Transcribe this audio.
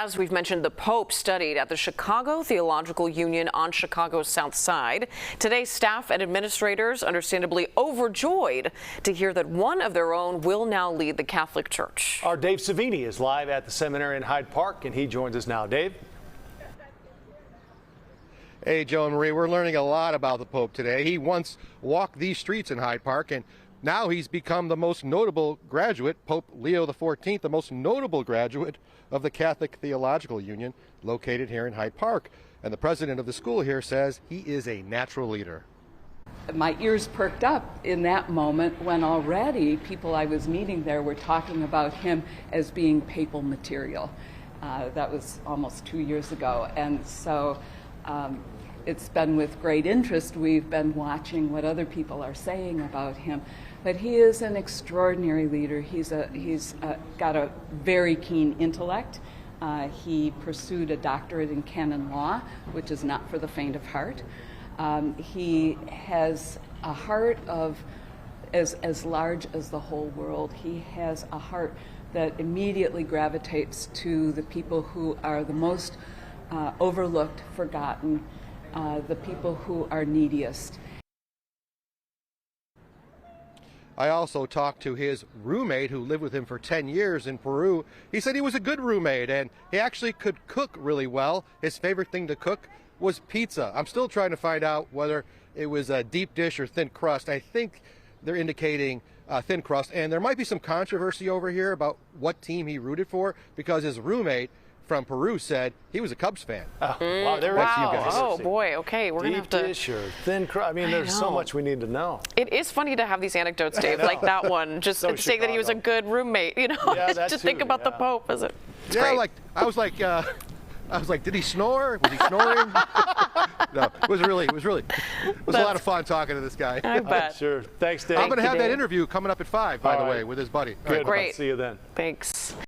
As we've mentioned, the Pope studied at the Chicago Theological Union on Chicago's South Side. Today, staff and administrators understandably overjoyed to hear that one of their own will now lead the Catholic Church. Our Dave Savini is live at the seminary in Hyde Park, and he joins us now. Dave? Hey, Joe and Marie, we're learning a lot about the Pope today. He once walked these streets in Hyde Park, and now he's become the most notable graduate, Pope Leo XIV, the most notable graduate of the Catholic Theological Union, located here in Hyde Park. And the president of the school here says he is a natural leader. My ears perked up in that moment when already people I was meeting there were talking about him as being papal material. That was almost 2 years ago. And so it's been with great interest. We've been watching what other people are saying about him. But he is an extraordinary leader. He's got a very keen intellect. He pursued a doctorate in canon law, which is not for the faint of heart. He has a heart of as large as the whole world. He has a heart that immediately gravitates to the people who are the most overlooked, forgotten, the people who are neediest. I also talked to his roommate who lived with him for 10 years in Peru. He said he was a good roommate and he actually could cook really well. His favorite thing to cook was pizza. I'm still trying to find out whether it was a deep dish or thin crust. I think they're indicating thin crust, and there might be some controversy over here about what team he rooted for because his roommate from Peru said he was a Cubs fan. Wow, there wow. is. Oh boy. Okay, we're gonna have to. Deep dish or thin crust. I mean, there's so much we need to know. It is funny to have these anecdotes, Dave, like that one. Just So saying that he was a good roommate. You know, Yeah, that to think too, about the yeah. Pope as it. Yeah, great. like I was like, did he snore? Was he snoring? No, it was a lot of fun talking to this guy. I bet. Sure. Thanks, Dave. I'm going to have Dave. that interview coming up at 5, by All the right. way, with his buddy. Good. Great. See you then. Thanks.